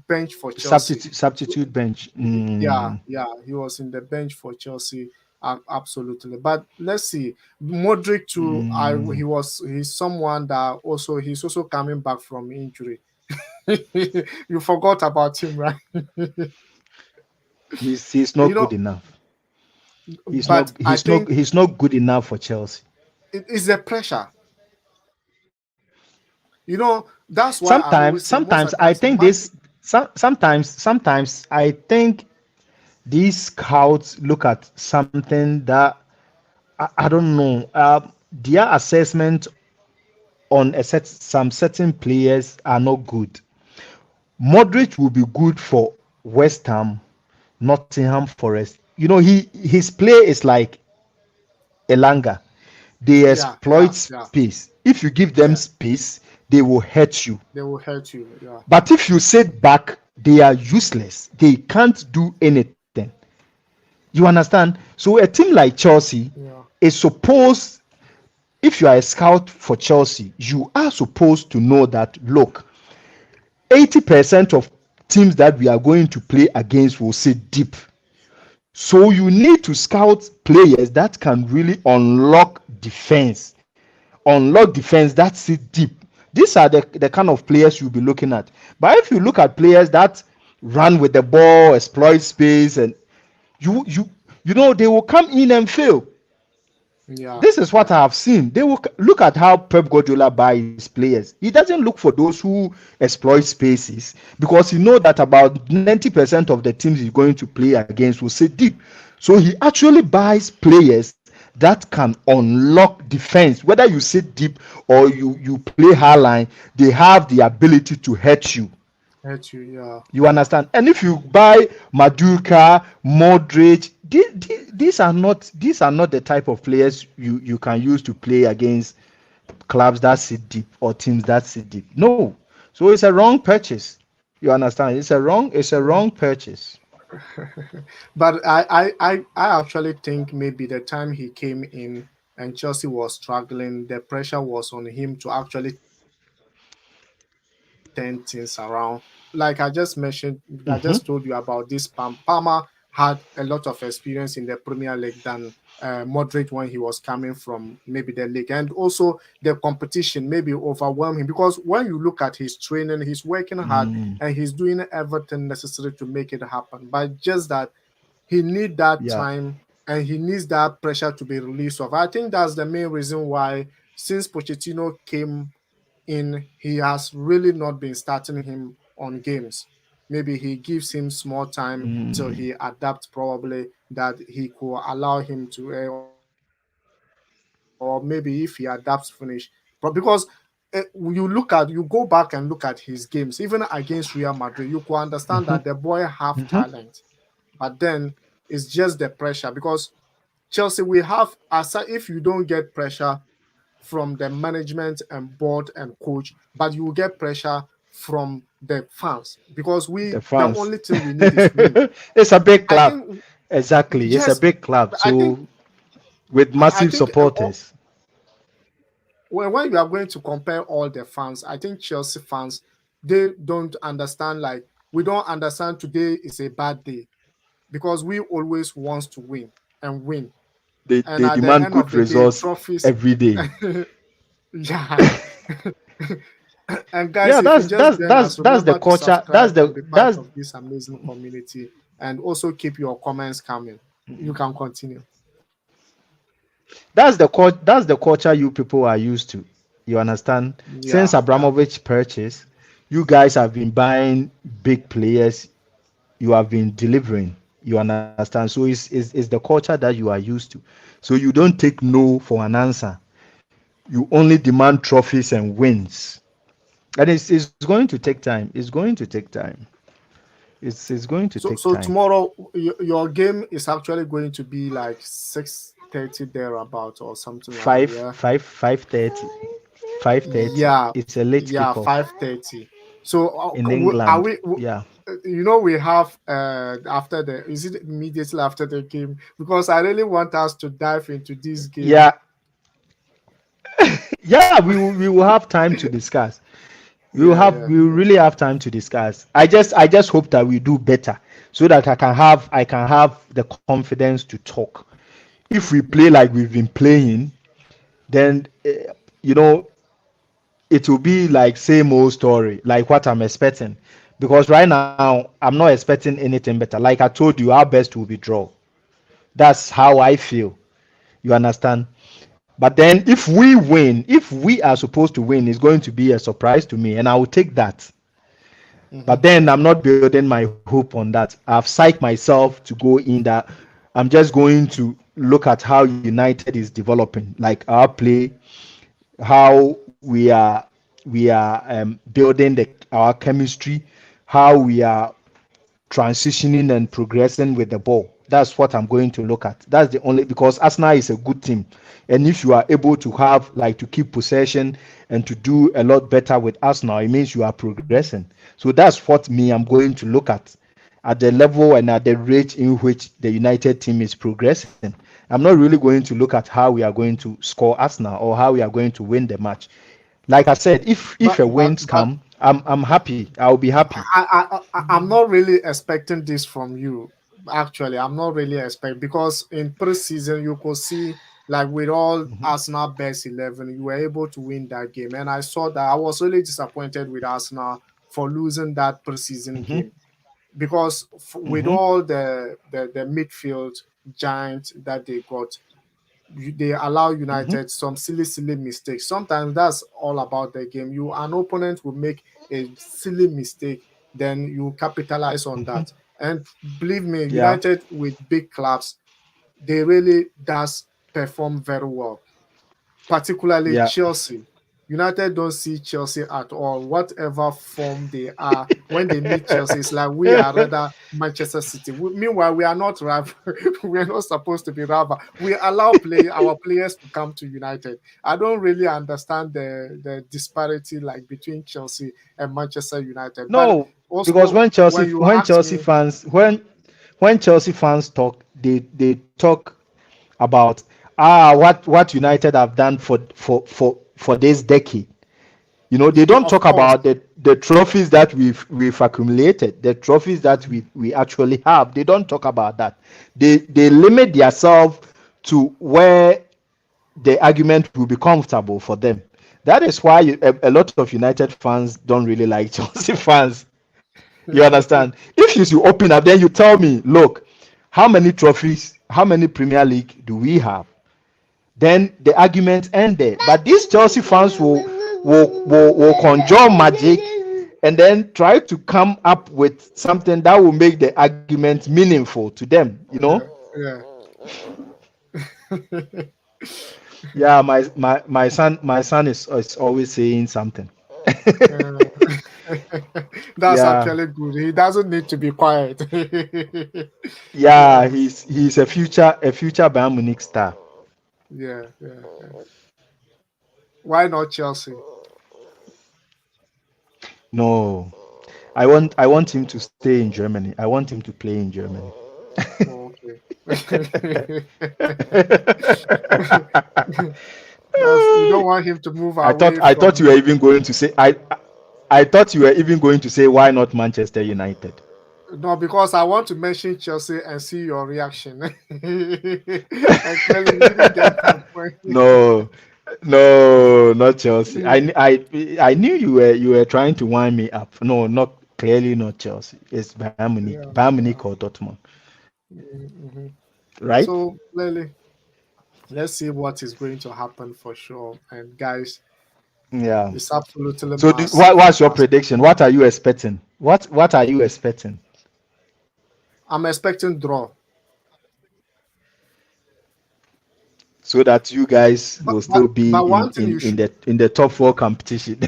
bench for Chelsea. substitute bench. Yeah, yeah, he was in the bench for Chelsea. Absolutely, but let's see. Modric too. Mm. He's someone that also he's also coming back from injury. You forgot about him, right? He's You not good know, enough. He's but not I he's not think he's not good enough for Chelsea. it is the pressure. That's why I Sometimes always say most sometimes of the I times think sometimes I think these scouts look at something that I don't know. Their assessment on some certain players are not good. Modric will be good for West Ham, Nottingham Forest. His play is like Elanga. They yeah, exploit yeah, yeah, space. If you give them yeah, space, they will hurt you. they will hurt you. Yeah, But if you sit back, they are useless. They can't do anything. You understand? So a team like Chelsea yeah, is supposed, if you are a scout for Chelsea, you are supposed to know that, look, 80% of teams that we are going to play against will sit deep. So you need to scout players that can really unlock defense that sit deep. These are the kind of players you'll be looking at. But if you look at players that run with the ball, exploit space, and you you you know they will come in and fail. Yeah, This is what yeah, I have seen. They will look at how Pep Guardiola buys players. He doesn't look for those who exploit spaces because he know that about 90% of the teams he's going to play against will sit deep. So he actually buys players that can unlock defense. Whether you sit deep or you play high line, they have the ability to hurt you. hurt you. Yeah, You understand? And if you buy Maduka, Modric, these are not the type of players you can use to play against clubs that sit deep or teams that sit deep. No. So it's a wrong purchase. You understand? It's a wrong yeah. purchase. But I actually think maybe the time he came in and Chelsea was struggling, the pressure was on him to actually turn things around. Like I just mentioned, I just told you Hmm. about this. Palmer had a lot of experience in the Premier League than Modric when he was coming from maybe the league, and also the competition maybe overwhelmed him because when you look at his training, he's working hard Mm, and he's doing everything necessary to make it happen. But just that he need that yeah. time and he needs that pressure to be released of. I think that's the main reason why since Pochettino came in, he has really not been starting him on games. Maybe he gives him small time till Mm, he adapts, probably that he could allow him to, or maybe if he adapts, finish. But because you go back and look at his games, even against Real Madrid, you could understand that the boy have talent, hmm. but then it's just the pressure because Chelsea, we have, aside, if you don't get pressure from the management and board and coach, but you will get pressure from the fans because The the fans. only thing we need is win. It's a big I club. think Exactly. It's a yes, big club. I think So with I massive think supporters. when you are going to compare all the fans, I think Chelsea fans, they don't understand. Like, we don't understand today is a bad day because we always wants to win and win. And They at the demand end of good the day, results trophies. every day. Yeah. And guys, Yeah, if you that's just that's join that's us, that's the remember to culture. That's subscribe and the be part that's of this amazing community, and also keep your comments coming. You can continue. that's the culture you people are used to. You understand? Since Yeah, yeah. Abramovich purchased, you guys have been buying big players. You have been delivering. You understand? So it's the culture that you are used to. So you don't take no for an answer. You only demand trophies and wins. And it's going to take time. It's going to take time. It's going to take So time. tomorrow, your game is actually going to be like 6:30 thereabout or something like that. Five Yeah. five 5:30. 5:30. Yeah, It's a late yeah, kickoff 5:30. So in are England. we? Yeah. We have after the is it immediately after the game because I really want us to dive into this game. Yeah. Yeah, we will have time to discuss. Yeah, yeah, We will yeah. really have time to discuss. I just hope that we do better so that I can have the confidence to talk. If we play like we've been playing, then you know it will be like same old story, like what I'm expecting. Because right now I'm not expecting anything better. Like I told you, our best will be draw. That's how I feel. You understand? But then if we are supposed to win, it's going to be a surprise to me, and I will take that. But Mhm. then I'm not building my hope on that. I've psyched myself to go in that I'm just going to look at how United is developing, like our play, how we are building our chemistry, how we are transitioning and progressing with the ball. That's what I'm going to look at. That's the only because Arsenal is a good team, and if you are able to have like to keep possession and to do a lot better with Arsenal, it means you are progressing. So that's what me I'm going to look at the level and at the rate in which the United team is progressing. I'm not really going to look at how we are going to score Arsenal or how we are going to win the match. Like I said, if But a but wins but come, I'm happy. I'll be happy. I'm not really expecting this from you. Actually, I'm not really expecting because in preseason you could see. Like with all mhm, Arsenal best 11, you were able to win that game. And I saw that I was really disappointed with Arsenal for losing that preseason mhm, game because with mhm, all the midfield giant that they got, they allow mhm, United some silly mistakes. Sometimes that's all about the game. An opponent will make a silly mistake, then you capitalize on mhm. that. And believe me, Yeah, United with big clubs, they really does perform very well, particularly yeah. Chelsea. United don't see Chelsea at all. Whatever form they are, when they meet Chelsea, it's like we are rather Manchester City. Meanwhile, we are not rival. We are not supposed to be rival. We allow our players to come to United. I don't really understand the disparity like between Chelsea and Manchester United. But No, because also, when you ask me, when Chelsea fans talk, they talk about what United have done for this decade. They don't of talk course, about the trophies that we've accumulated, the trophies that we actually have. They don't talk about that. They limit themselves to where the argument will be comfortable for them. That is why a lot of United fans don't really like Chelsea fans. You understand? If you open up, then you tell me, look, how many trophies, how many Premier League do we have? Then the argument ended. But these Chelsea fans will conjure magic and then try to come up with something that will make the argument meaningful to them. yeah. Yeah, my son is always saying something. Uh, that's Yeah, actually good. He doesn't need to be quiet. yeah, Yeah, he's a future Bayern Munich star. yeah. Why not Chelsea? No, I want him to stay in Germany. I want him to play in Germany. Oh, okay. You don't want him to move I thought away I thought you from. were even going to say I thought you were even going to say why not Manchester United. No, because I want to mention Chelsea and see your reaction. And clearly, you didn't get my point. No, no, not Chelsea. I knew you were trying to wind me up. No, not clearly not Chelsea. It's Bayern Munich, Yeah, Bayern Munich yeah. or Dortmund, Mhm. right? So clearly, let's see what is going to happen for sure. And guys, Yeah. it's absolutely So what's your massive. prediction? What are you expecting? What are you expecting? I'm expecting draw, So that you guys will still be but in one thing in you in should the in the top four competition.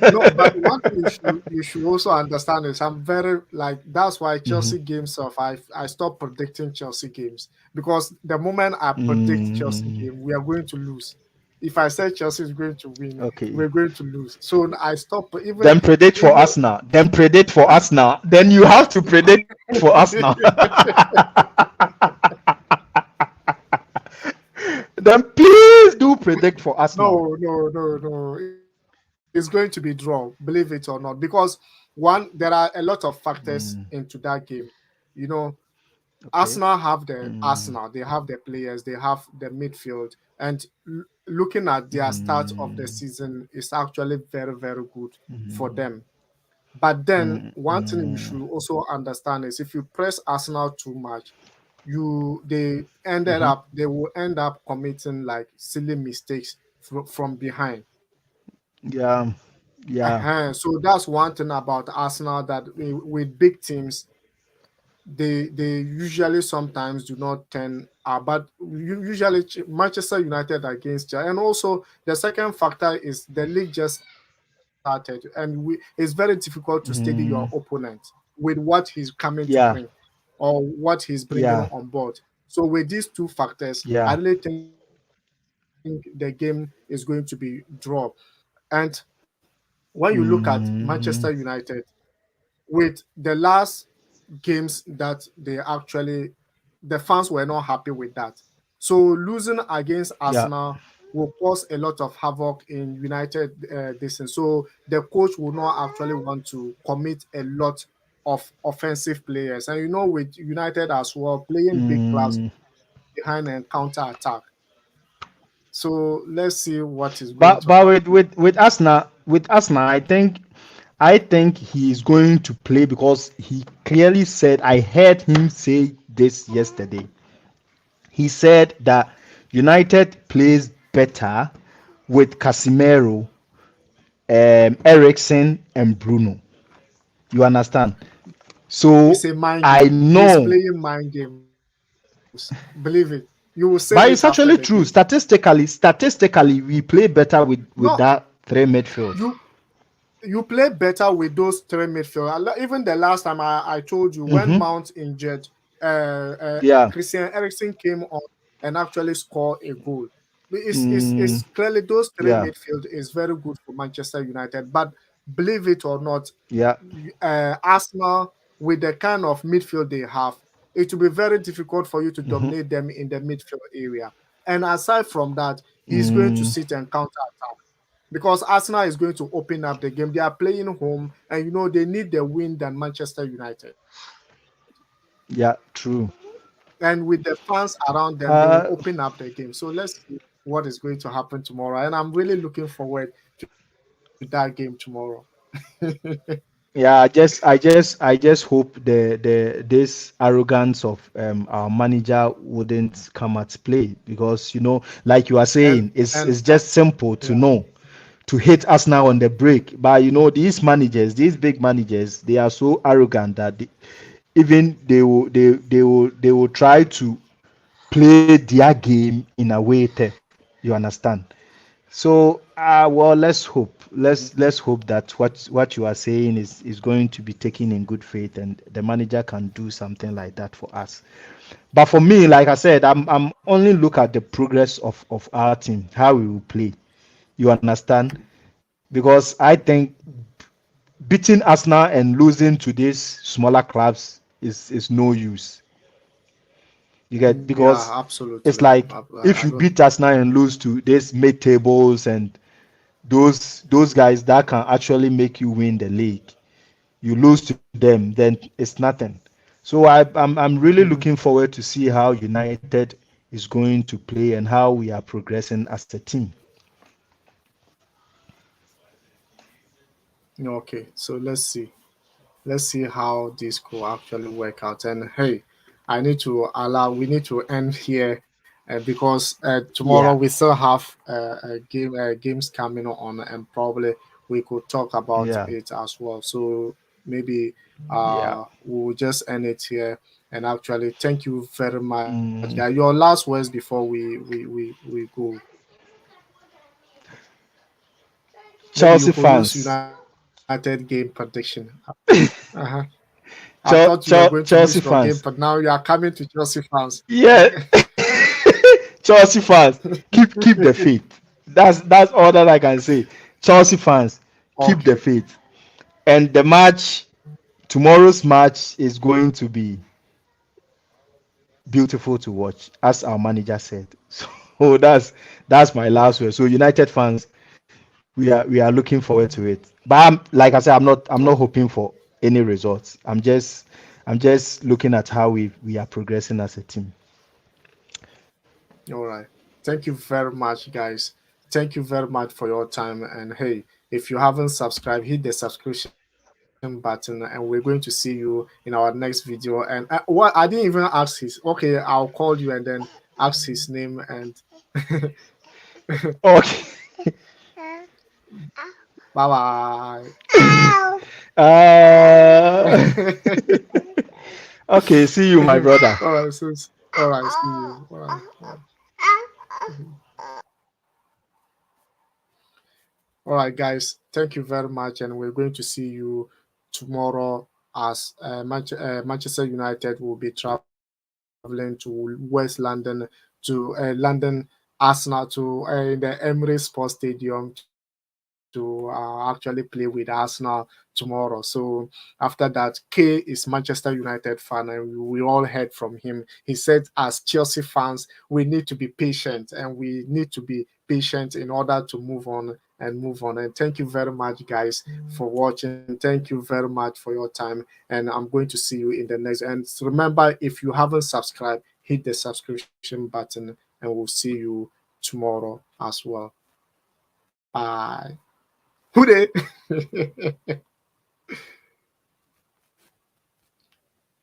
no, but one thing you should also understand is I'm very like that's why Mhm. Chelsea games of I stopped predicting Chelsea games because the moment I predict Chelsea Mm, game, we are going to lose. If I say Chelsea is going to win, okay. we're going to lose. So I stop even Then predict for even. us now. Then predict for us now. Then you have to predict for us now. Then please do predict for us now. No. It's going to be draw, believe it or not, because one, there are a lot of factors into Mm, that game. You know, Arsenal okay. have the Mm, Arsenal, they have the players, they have the midfield, and looking at their start of the mm, season is actually very good for mm, them. But then mm, one thing you mm, should also understand is if you press Arsenal too much, mhm. they will end up committing like silly mistakes from behind. Yeah. Yeah. So that's one thing about Arsenal that with big teams they usually sometimes do not turn but usually Manchester United against Chelsea. And also the second factor is the league just started and it's very difficult to steady your opponent Mm, with what he's coming to bring yeah. or what he's bringing Yeah. on board. So with these two factors, I Yeah. really think the game is going to be draw. And when you look at Manchester United Mm, with the last games that they actually the fans were not happy with that. So losing against yeah. Arsenal will cause a lot of havoc in United this season. So the coach will not actually want to commit a lot of offensive players. And with United as well, playing big clubs Mm, behind and counter attack. So let's see what is going But to happen. Arsenal, I think he is going to play because he clearly said. I heard him say this yesterday. He said that United plays better with Casemiro, Ericsson, and Bruno. You understand? So It's a mind I game. He's know, playing mind games. Believe it. You will say it after the but game. it's actually true. Statistically, we play better with No, that three midfield. you you play better with those three midfield. Even the last time I told you when Mm-hmm. Mount injured, Yeah. Christian Eriksen came on and actually scored a goal. It's Mm, clearly those three yeah. midfield is very good for Manchester United. But believe it or not, Yeah. Arsenal with the kind of midfield they have, it will be very difficult for you to Mm-hmm. dominate them in the midfield area. And aside from that, he's going to Mm, sit and counter attack because Arsenal is going to open up the game. They are playing home, and they need the win than Manchester United. yeah. True. And with the fans around them, they will Uh, open up the game. So let's see what is going to happen tomorrow. And I'm really looking forward to that game tomorrow. yeah. I just hope the this arrogance of our manager wouldn't come at play, because like you are and saying, it's and it's just simple to yeah, know to hit Arsenal on the break. But these managers, these big managers, they are so arrogant that even they will try to play their game in a way. You understand? So, well, let's hope. Let's hope that what you are saying is going to be taken in good faith, and the manager can do something like that for us. But for me, like I said, I'm only look at the progress of our team, how we will play. You understand? Because I think beating Arsenal and losing to these smaller clubs is no use. You get, yeah, because it's absolutely. like if I you don't. beat Arsenal and lose to these mid tables and those guys that can actually make you win the league, you lose to them, then it's nothing. So I'm really Mhm. looking forward to see how United is going to play and how we are progressing as a team. Okay, so let's see how this could actually work out. And hey, we need to end here because tomorrow we Yeah, still have games coming on, and probably we could talk about yeah, it as well. So maybe yeah. we'll just end it here. And actually, thank you very much, guy. Your Mm, last words before we go. Maybe you Chelsea could use fans, United game prediction. Uh-huh. I thought you were going to lose your game, Chelsea but now fans. you are coming to Chelsea fans. Yeah, Chelsea fans, keep the faith. That's all that I can say. Chelsea fans, keep Okay, the faith. And the match, tomorrow's match is going to be beautiful to watch, as our manager said. So that's my last word. So United fans, we are looking forward to it. But like I said, I'm not okay, hoping for any results. I'm just looking at how we are progressing as a team. all right. Thank you very much, guys. Thank you very much for your time. And hey, if you haven't subscribed, hit the subscription button, and we're going to see you in our next video. And what I didn't even ask his. Okay, I'll call you and then ask his name and. Okay. Bye bye. uh, okay. See you, my brother. All right, so all right, see you. All right. All right. All right, guys. Thank you very much, and we're going to see you tomorrow as Manchester United will be traveling to West London London Arsenal in the Emirates Sports Stadium to actually play with Arsenal tomorrow. So after that, K is Manchester United fan, and we all heard from him. He said, as Chelsea fans, we need to be patient, and we need to be patient in order to move on and move on. And thank you very much, guys, for watching. Thank you very much for your time, and I'm going to see you in the next. And remember, if you haven't subscribed, hit the subscription button, and we'll see you tomorrow as well. Bye. Who dey?